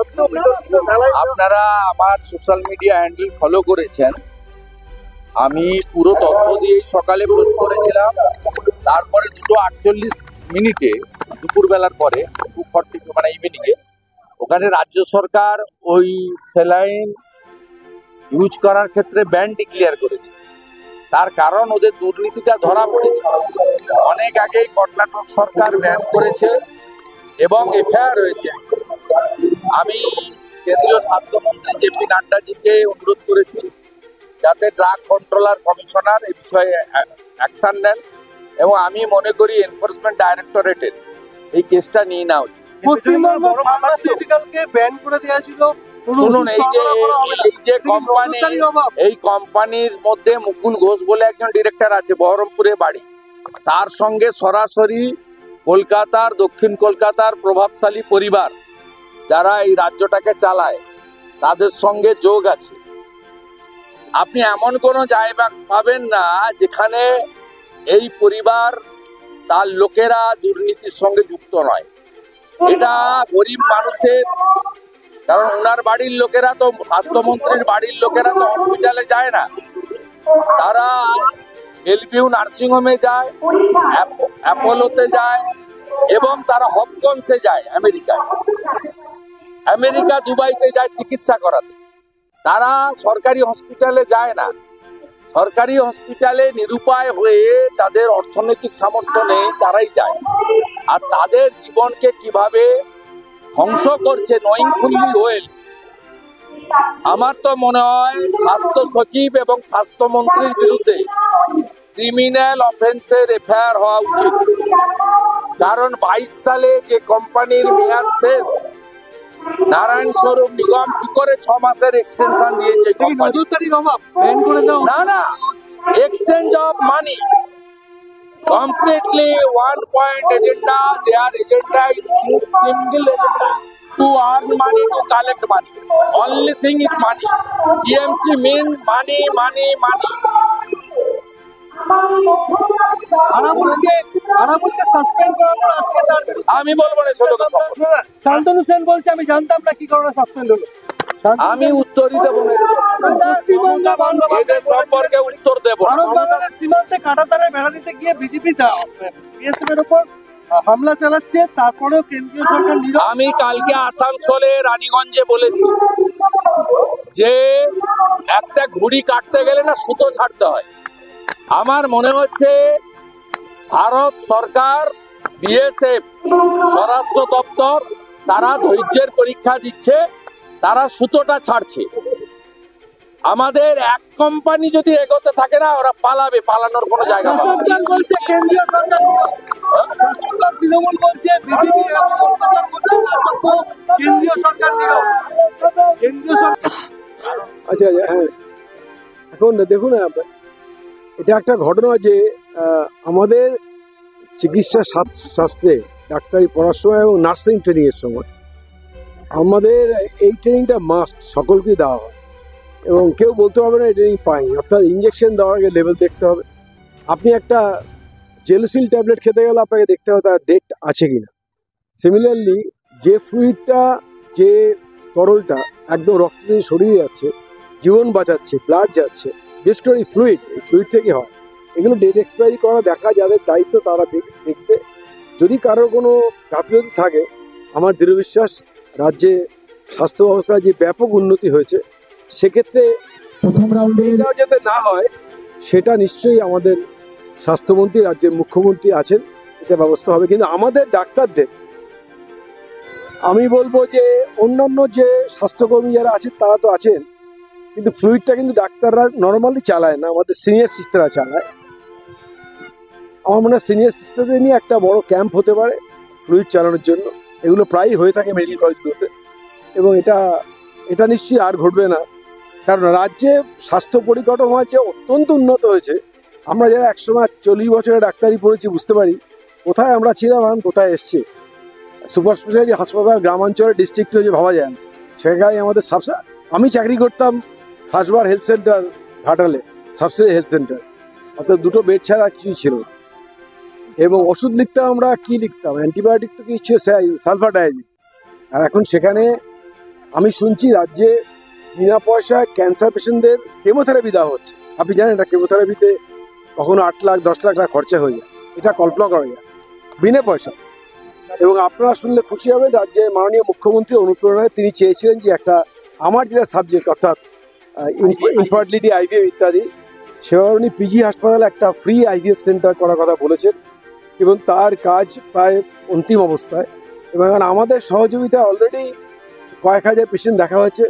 সত্ত্বেও বিতর্কিত স্যালাইন। আপনারা আমার সোশ্যাল মিডিয়া হ্যান্ডেল ফলো করেছেন। আমি পুরো তথ্য দিয়েই সকালে পোস্ট করেছিলাম। তারপরে 2:48 দুপুরবেলার পরে 2:40 মানে ইভিনিংয়ে ওখানে রাজ্য সরকার ওই স্যালাইন ইউজ করার ক্ষেত্রে ব্যান ডিক্লেয়ার করেছে। তার কারণ ওদের দুর্নীতিটা ধরা পড়েছে। অনেক আগেই কর্ণাটক সরকার ব্যান করেছে এবং এফআইআর হয়েছে। আমি কেন্দ্রীয় স্বাস্থ্যমন্ত্রী জেপি নাড্ডাজিকে অনুরোধ করেছি যাতে ড্রাগ কন্ট্রোলার কমিশনার এই বিষয়ে অ্যাকশন নেন, এবং আমি মনে করি এনফোর্সমেন্ট ডাইরেক্টরেটের এই কেসটা নিয়ে নেওয়া উচিত। পশ্চিমবঙ্গ ফার্মাসিউটিক্যালকে ব্যান করে দেওয়া ছিল। শুনুন, এই যে কোম্পানি, এই কোম্পানির মধ্যে মুকুল ঘোষ বলে একজন ডিরেক্টর আছে, বহরমপুরে বাড়ি। তার সঙ্গে সরাসরি কলকাতার, দক্ষিণ কলকাতার প্রভাবশালী পরিবার যারা এই রাজ্যটাকে চালায় তাদের সঙ্গে যোগ আছে। আপনি এমন কোনো জায়গা পাবেন না যেখানে এই পরিবার তার লোকেরা দুর্নীতির সঙ্গে যুক্ত নয়। এটা গরিব মানুষের, কারণ ওনার বাড়ির লোকেরা তো, স্বাস্থ্যমন্ত্রীর বাড়ির লোকেরা তো হসপিটালে যায় না, তারা বেলভিউ নার্সিংহোমে যায়, অ্যাপোলোতে যায়, এবং তারা হপকন্সে যায়, আমেরিকা দুবাইতে যায় চিকিৎসা করাতে। তারা সরকারি হসপিটালে যায় না। সরকারি হসপিটালে নিরুপায় হয়ে যাদের অর্থনৈতিক সামর্থ্য নেই তারাই যায়। আর তাদের জীবনকে কিভাবে ধ্বংস করছে নোয়িংফুলি ওয়েল। আমার তো মনে হয় স্বাস্থ্য সচিব এবং স্বাস্থ্যমন্ত্রীর বিরুদ্ধে ক্রিমিনাল অফেন্সের এফআইআর হওয়া উচিত। কারণ 22 সালে যে কোম্পানির মেয়াদ শেষ, নারায়ণ স্বরূপ নিগম কি করে 6 মাসের এক্সটেনশন দিয়েছে? না, exchange of money, completely one point agenda. Their agenda is single agenda to earn money, to collect money. Only thing is money. TMC means money, money, money. আমি বলবো না ষোলো শান্তনু সেন বলছে আমি জানতাম না কি কারণে সাসপেন্ড হলো। আমি উত্তরই দেবো না, এদের সম্পর্কে উত্তর দেবো। সীমান্তে কাঁটাতারে বেড়া দিতে গিয়ে বিজেপি বিএসএফ এর উপর হামলা চালাচ্ছে, তারপরেও কেন্দ্রীয় সরকার নীরব। আমি কালকে আসানসোলে রানীগঞ্জে বলেছি যে একটা ঘুড়ি কাটতে গেলে না সুতো ছাড়তে হয়। আমার মনে হচ্ছে ভারত সরকার, বিএসএফ, স্বরাষ্ট্র দপ্তর তারা ধৈর্যের পরীক্ষা দিচ্ছে, তারা সুতোটা ছাড়ছে। আমাদের এক কোম্পানি যদি এগোতে থাকে না, ওরা পালাবে, পালানোর কোনো জায়গা পাবে না। বলছে কেন্দ্রীয় সরকার, তৃণমূল বলছে বিজেপি কেন্দ্রীয় সরকার নীরব। কেন্দ্রীয় সরকার আচ্ছা, হ্যাঁ, এখন দেখুন, এটা একটা ঘটনা যে আমাদের চিকিৎসা শাস্ত্রে ডাক্তারি পড়ার সময় এবং নার্সিং ট্রেনিংয়ের সময় আমাদের এই ট্রেনিংটা মাস্ট, সকলকেই দেওয়া হয়, এবং কেউ বলতে পারবে না এই ট্রেনিং পায়নি। অর্থাৎ ইঞ্জেকশন দেওয়ার আগে লেভেল দেখতে হবে। আপনি একটা জেলুসিল ট্যাবলেট খেতে গেলে আপনাকে দেখতে হবে তার ডেট আছে কিনা। সিমিলারলি যে ফ্লুইডটা, যে তরলটা একদম রক্ত দিয়ে সরিয়ে যাচ্ছে, জীবন বাঁচাচ্ছে, ব্লাড যাচ্ছে, বিশেষ করে এই ফ্লুইড থেকে হয়, এগুলো ডেট এক্সপায়ারি করা দেখা যাদের দায়িত্ব তারা দেখবে। যদি কারোর কোনো গাফিলতি থাকে, আমার দৃঢ় বিশ্বাস রাজ্যে স্বাস্থ্য ব্যবস্থার যে ব্যাপক উন্নতি হয়েছে, সেক্ষেত্রে প্রথম রাউন্ডে এটাও যাতে না হয় সেটা নিশ্চয়ই আমাদের স্বাস্থ্যমন্ত্রী, রাজ্যের মুখ্যমন্ত্রী আছেন, এটা ব্যবস্থা হবে। কিন্তু আমাদের ডাক্তারদের আমি বলবো যে অন্যান্য যে স্বাস্থ্যকর্মী যারা আছেন তারা তো আছেন, কিন্তু ফ্লুইডটা কিন্তু ডাক্তাররা নর্মালি চালায় না, আমাদের সিনিয়র সিস্টাররা চালায়। আমার মনে হয় সিনিয়র সিস্টারদের নিয়ে একটা বড় ক্যাম্প হতে পারে ফ্লুইড চালানোর জন্য। এগুলো প্রায়ই হয়ে থাকে মেডিকেল কলেজগুলোতে, এবং এটা নিশ্চয়ই আর ঘটবে না। কারণ রাজ্যে স্বাস্থ্য পরিকাঠামো যে অত্যন্ত উন্নত হয়েছে। আমরা যারা একসময় 40 বছরের ডাক্তারি পড়েছি বুঝতে পারি কোথায় আমরা ছিলাম আর কোথায় এসছি। সুপার স্পেশালিটি হাসপাতাল গ্রামাঞ্চলের ডিস্ট্রিক্টে যে ভাবা যায় না, সেখানে আমাদের আমি চাকরি করতাম খাসবার হেলথ সেন্টার ঘাটালে, সাবসিডি হেলথ সেন্টার, অর্থাৎ 2টো বেড ছাড়া কিছুই ছিল না। এবং ওষুধ লিখতাম, আমরা কি লিখতাম, অ্যান্টিবায়োটিক তো কি ছিল, সালফার ডায়াজিন। আর এখন সেখানে আমি শুনছি রাজ্যে বিনা পয়সায় ক্যান্সার পেশেন্টদের কেমোথেরাপি দেওয়া হচ্ছে। আপনি জানেন এটা কেমোথেরাপিতে কখনো 8 লাখ 10 লাখ টাকা খরচা হয়ে যায়, এটা কল্পনা করা যায় বিনা পয়সা। এবং আপনারা শুনলে খুশি হবে, রাজ্যের মাননীয় মুখ্যমন্ত্রী অনুপ্রেরণায় তিনি চেয়েছিলেন যে একটা আমার যেটা সাবজেক্ট অর্থাৎ ইনফার্টিলিটি, আইভিএফ ইত্যাদি, সেভাবে উনি পিজি হাসপাতালে একটা ফ্রি আইভিএফ সেন্টার করার কথা বলেছেন এবং তার কাজ প্রায় অন্তিম অবস্থায়। এবং আমাদের সহযোগিতায় অলরেডি কয়েক হাজার পেশেন্ট দেখা হয়েছে।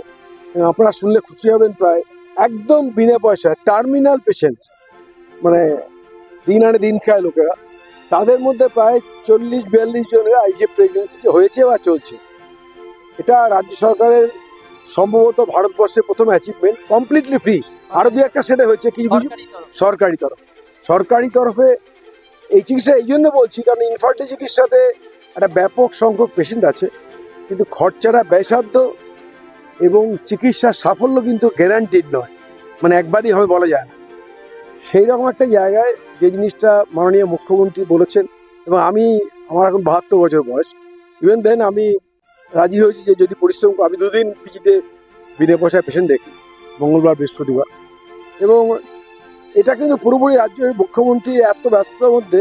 এবং আপনারা শুনলে খুশি হবেন, প্রায় একদম বিনা পয়সা টার্মিনাল পেশেন্ট, মানে দিন আনে দিন খায় লোকেরা, তাদের মধ্যে প্রায় 40-42 জনের আইভিএফ প্রেগনেন্সি হয়েছে বা চলছে। এটা রাজ্য সরকারের সম্ভবত ভারতবর্ষের প্রথম অ্যাচিভমেন্ট, কমপ্লিটলি ফ্রি। আরো দু একটা সেটা হয়েছে কি সরকারি তরফে। এই চিকিৎসা এই জন্য বলছি কারণ ইনফার্টিলিটি চিকিৎসাতে একটা ব্যাপক সংখ্যক পেশেন্ট আছে, কিন্তু খরচাটা ব্যয়সাধ্য এবং চিকিৎসার সাফল্য কিন্তু গ্যারান্টিড নয়, মানে একবারই হবে বলা যায় না। সেই রকম একটা জায়গায় যে জিনিসটা মাননীয় মুখ্যমন্ত্রী বলেছেন, এবং আমার এখন 72 বছর বয়স, ইভেন দেন আমি রাজি হয়েছি যে যদি পরিশ্রম আমি 2 দিন পিজিতে বিনা পয়সায় পেশেন্ট দেখি, মঙ্গলবার বৃহস্পতিবার। এবং এটা কিন্তু পুরোপুরি রাজ্যের মুখ্যমন্ত্রী এত ব্যস্ততার মধ্যে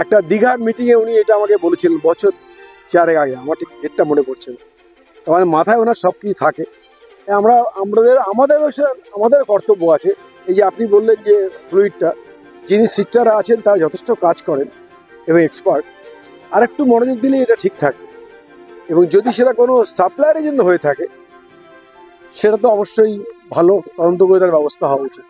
একটা দীঘার মিটিংয়ে উনি এটা আমাকে বলেছিলেন বছর 4 আগে, আমার ঠিক ডেটটা মনে পড়ছে না। মানে মাথায় ওনার সব কিছু থাকে। আমাদের কর্তব্য আছে। এই যে আপনি বললেন যে ফ্লুইডটা, যিনি সিস্টাররা আছেন তারা যথেষ্ট কাজ করেন এবং এক্সপার্ট, আর একটু মনোযোগ দিলে এটা ঠিক থাকে। এবং যদি সেটা কোনো সাপ্লায়ারের জন্য হয়ে থাকে, সেটা তো অবশ্যই ভালো তদন্ত করে তার ব্যবস্থা হওয়া উচিত।